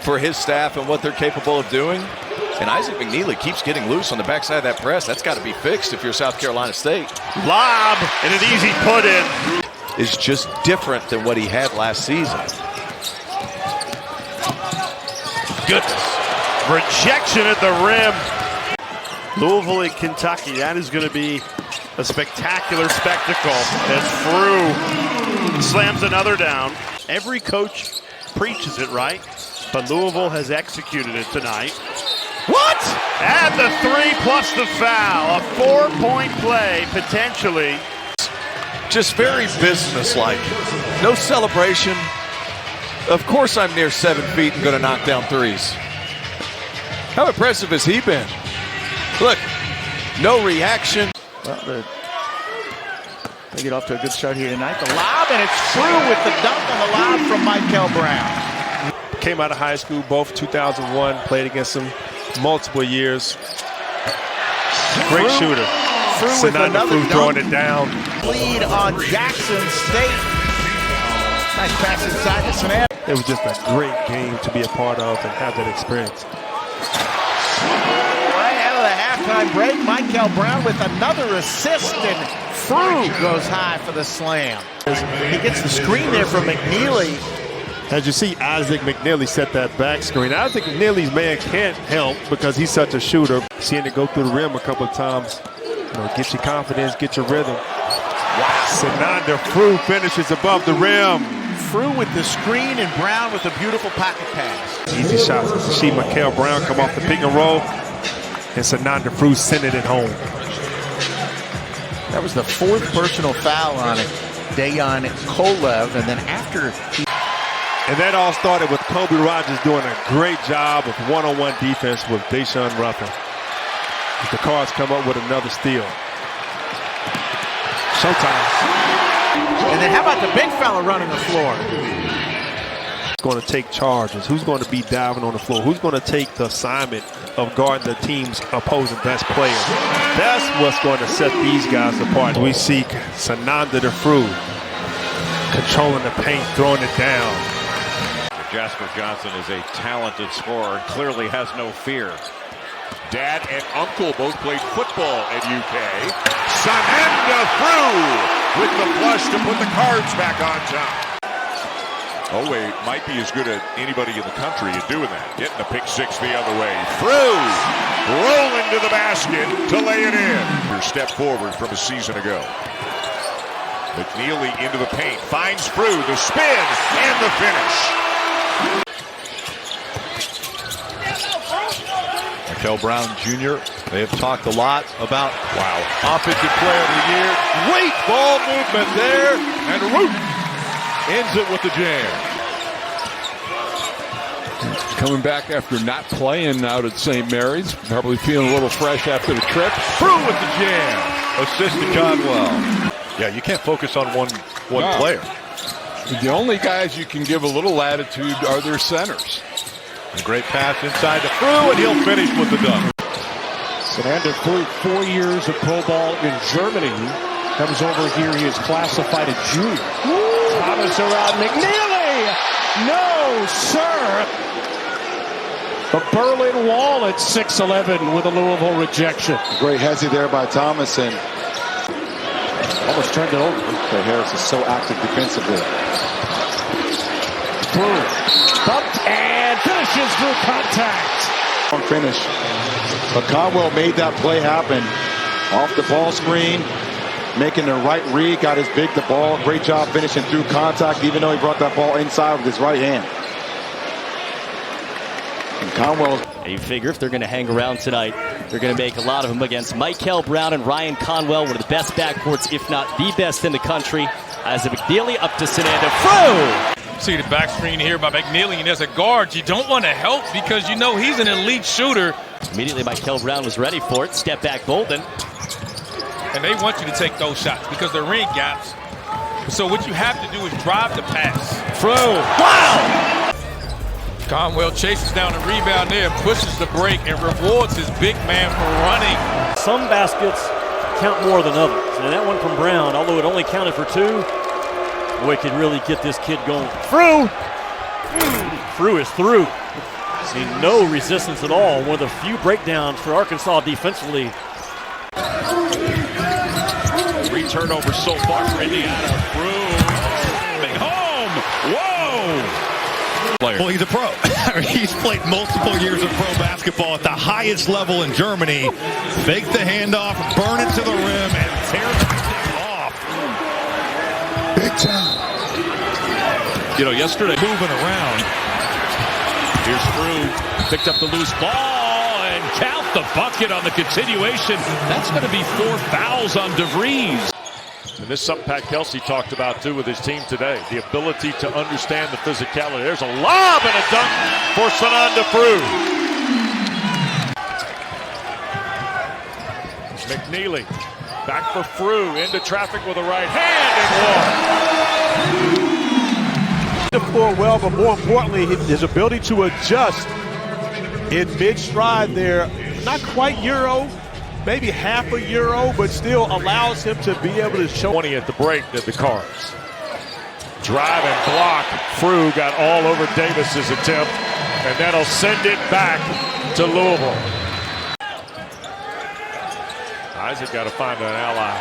for his staff and what they're capable of doing. And Isaac McNeely keeps getting loose on the backside of that press. That's got to be fixed if you're South Carolina State. Lob and an easy put in. Is just different than what he had last season. Goodness. Rejection at the rim. Louisville and Kentucky. That is going to be a spectacular spectacle as Fru slams another down. Every coach preaches it, right? But Louisville has executed it tonight. What? And the three plus the foul. A 4-point play, potentially. Just very businesslike. No celebration. Of course I'm near 7 feet and going to knock down threes. How impressive has he been? Look, no reaction. Well, they get off to a good start here tonight. The lob, and it's Fru with the dunk on the lob from Michael Brown. Came out of high school, both 2001, played against him multiple years. Great shooter. Sananda Fru throwing it down. Lead on Jackson State. Nice pass inside to Sananda. It was just a great game to be a part of and have that experience. Right out of the halftime break, Michael Brown with another assist, and Fru goes high for the slam. He gets the screen there from McNeely. As you see, Isaac McNeely set that back screen. Isaac McNeely's man can't help because he's such a shooter. Seeing it go through the rim a couple of times, get your confidence, get your rhythm. Wow. Sananda Fru finishes above the rim. Fru with the screen and Brown with a beautiful pocket pass. Easy shots. You see Michael Brown come off the pick and roll, and Sananda Fru sending it home. That was the fourth personal foul on it. Dayon Kolev, and then after and that all started with Kobe Rogers doing a great job of one-on-one defense with Deshaun Ruffin. The Cards come up with another steal. Showtime. And then how about the big fella running the floor? Who's going to take charges? Who's going to be diving on the floor? Who's going to take the assignment of guarding the team's opposing best player? That's what's going to set these guys apart. We see Sananda Fru controlling the paint, throwing it down. Jasper Johnson is a talented scorer and clearly has no fear. Dad and uncle both played football at UK. Sananda Fru with the flush to put the Cards back on top. Oweh might be as good as anybody in the country at doing that. Getting the pick six the other way. Fru rolling to the basket to lay it in. Step forward from a season ago. McNeely into the paint. Finds Fru, the spin, and the finish. Michael Brown Jr., they have talked a lot about, Offensive Player of the Year. Great ball movement there, and Root ends it with the jam. Coming back after not playing out at St. Mary's, probably feeling a little fresh after the trip. Fru with the jam. Assist to Conwell. Yeah, you can't focus on one player. The only guys you can give a little latitude are their centers. A great pass inside to Fru, and he'll finish with the dunk. Sananda Fru, 4 years of pro ball in Germany. Comes over here, he is classified a junior. Thomas around McNeely! No, sir! The Berlin Wall at 6'11" with a Louisville rejection. Great hezzy there by Thomas, and almost turned it over. Clay Harris is so active defensively. Fru bumped and finishes through contact. On finish. But Conwell made that play happen. Off the ball screen, making the right read, got his big the ball. Great job finishing through contact, even though he brought that ball inside with his right hand. And Conwell. You figure if they're going to hang around tonight, they're going to make a lot of them against Michael Brown and Ryan Conwell, one of the best backcourts, if not the best in the country. Isaac McNeely up to Sananda Fru. See the back screen here by McNeely, and as a guard, you don't want to help because you know he's an elite shooter. Immediately, Michael Brown was ready for it. Step back, Bolden. And they want you to take those shots because they're ring gaps. So what you have to do is drive the pass. Fru. Wow! Conwell chases down the rebound there, pushes the break, and rewards his big man for running. Some baskets count more than others. And that one from Brown, although it only counted for 2, boy, could really get this kid going. Fru! Fru is through. See no resistance at all. One of the few breakdowns for Arkansas defensively. 3 turnovers so far for Indiana. Fru big home. Whoa! Well, he's a pro. He's played multiple years of pro basketball at the highest level in Germany. Fake the handoff, burn it to the rim, and tear the thing off. Big time. You know, yesterday moving around. Here's Fru, picked up the loose ball and count the bucket on the continuation. That's going to be 4 fouls on DeVries. And this is something Pat Kelsey talked about too with his team today. The ability to understand the physicality. There's a lob and a dunk for Sananda Fru. McNeely back for Fru, into traffic with a right hand and one. The floor well, but more importantly, his ability to adjust in mid-stride there. Not quite Euro, maybe half a Euro, but still allows him to be able to show. 20 at the break did the Cards. Drive and block. Fru got all over Davis's attempt, and that'll send it back to Louisville. Isaac got to find an ally.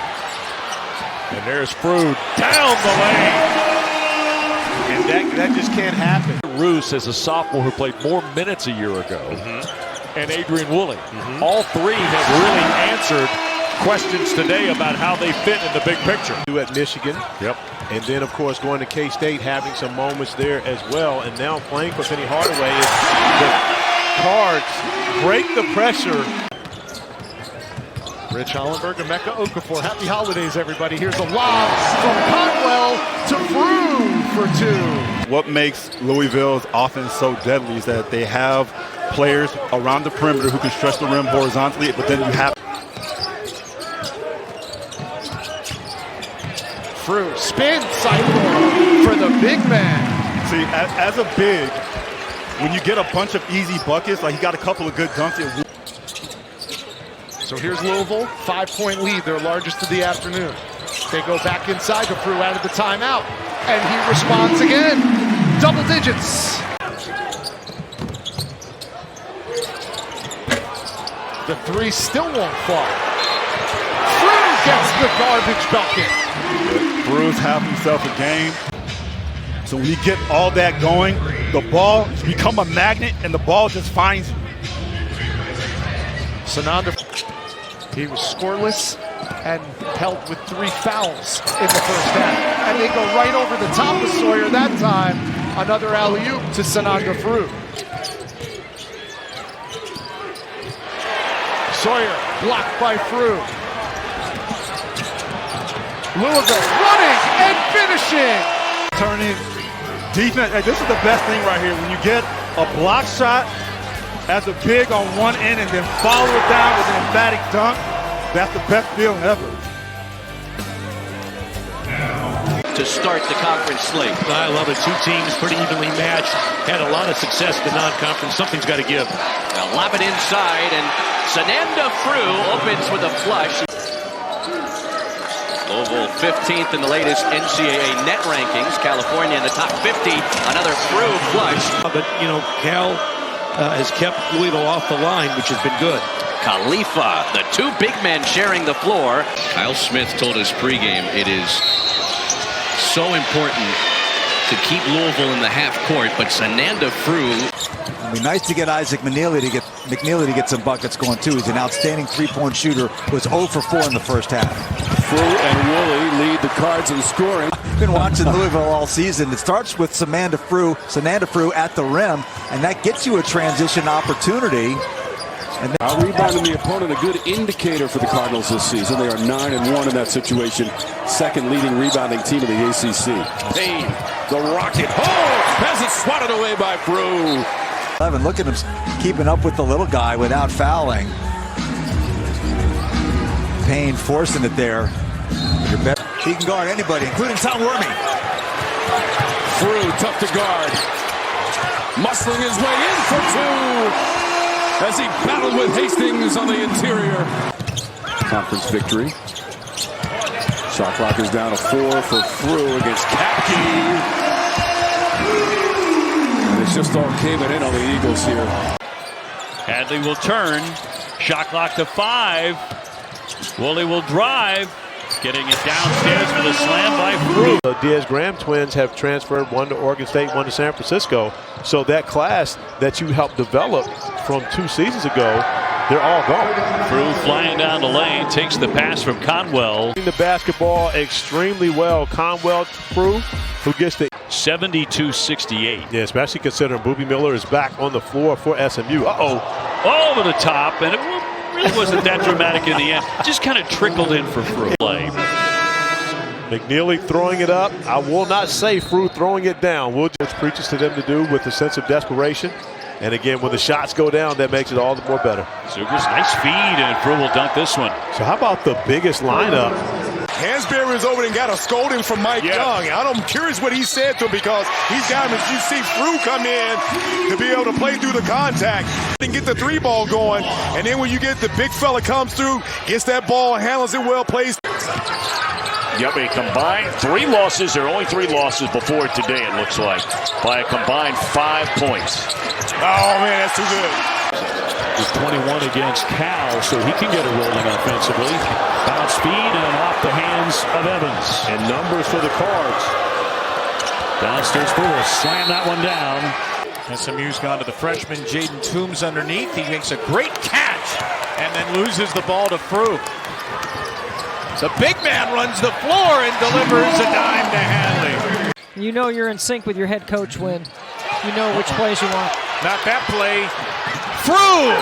And there's Fru down the lane. And that just can't happen. Roos is a sophomore who played more minutes a year ago. And Adrian Woolley. All three have really answered questions today about how they fit in the big picture. At Michigan. Yep. And then, of course, going to K-State, having some moments there as well. And now playing for Penny Hardaway. The Cards break the pressure. Rich Hollenberg and Mecca Okafor. Happy holidays, everybody. Here's a lob from Conwell to Fru for 2. What makes Louisville's offense so deadly is that they have players around the perimeter who can stretch the rim horizontally, but then you have Fru spin cycle for the big man. See, as a big, when you get a bunch of easy buckets, like he got a couple of good dunks. So here's Louisville, 5-point lead, their largest of the afternoon. They go back inside to Fru out of the timeout, and he responds again. Double digits. The 3 still won't fall. Fru gets the garbage bucket. Fru's having himself a game. So when you get all that going, the ball become a magnet, and the ball just finds you. Sananda, he was scoreless and held with 3 fouls in the first half. And they go right over the top of Sawyer that time. Another alley-oop to Sananda Fru. Sawyer blocked by Fru. Louisville running and finishing. Turning defense. This is the best thing right here. When you get a block shot as a big on one end and then follow it down with an emphatic dunk, that's the best feeling ever. To start the conference slate. I love it. 2 teams pretty evenly matched. Had a lot of success in the non-conference. Something's got to give. They'll lob it inside, and Sananda Fru opens with a flush. Louisville 15th in the latest NCAA net rankings. California in the top 50. Another Fru flush. But, you know, Cal has kept Louisville off the line, which has been good. Khalifa, the 2 big men sharing the floor. Kyle Smith told us pregame it is so important to keep Louisville in the half court, but Sananda Fru. It'd be nice to get Isaac McNeely to get some buckets going too. He's an outstanding 3-point shooter. Was 0 for 4 in the first half. Fru and Woolley lead the Cards in scoring. Been watching Louisville all season. It starts with Sananda Fru at the rim, and that gets you a transition opportunity. And Out rebounding the opponent, a good indicator for the Cardinals this season. They are 9-1 in that situation. Second leading rebounding team in the ACC. Payne, the rocket. Oh, has it swatted away by Fru. 11. Look at him keeping up with the little guy without fouling. Payne forcing it there. He can guard anybody, including Tom Wormy. Fru tough to guard. Muscling his way in for 2 as he battled with Hastings on the interior. Conference victory. Shot clock is down to 4 for Fru against Kapke. And they just all caving in on the Eagles here. Hadley will turn. Shot clock to 5. Woolley will drive. Getting it downstairs for the slam by Fru. The Diaz-Graham twins have transferred, one to Oregon State, one to San Francisco. So that class that you helped develop from 2 seasons ago, they're all gone. Fru flying down the lane, takes the pass from Conwell. The basketball extremely well. Conwell, Fru, who gets the 72-68. Yeah, especially considering Booby Miller is back on the floor for SMU. Over the top, and it really wasn't that dramatic in the end. Just kind of trickled in for Fru. McNeely throwing it up. I will not say Fru throwing it down. We'll just preaches to them to do with a sense of desperation. And again, when the shots go down, that makes it all the more better. Zugers, nice feed, and Fru will dunk this one. So how about the biggest lineup? Hansberry was over and got a scolding from Mike Young. I'm curious what he said to him, because he's got him, as you see Fru come in to be able to play through the contact and get the 3-ball going. And then when you get the big fella comes through, gets that ball, handles it well, plays. Yep, a combined 3 losses. There are only 3 losses before today, it looks like, by a combined 5 points. Oh, man, that's too good. He's 21 against Cal, so he can get it rolling offensively. Bounce speed and off the hands of Evans. And numbers for the Cards. Downstairs Fru will slam that one down. SMU's gone to the freshman Jaden Toombs underneath. He makes a great catch and then loses the ball to Fru. So big man runs the floor and delivers a dime to Hadley. You know you're in sync with your head coach when you know which plays you want. Not that play. Fru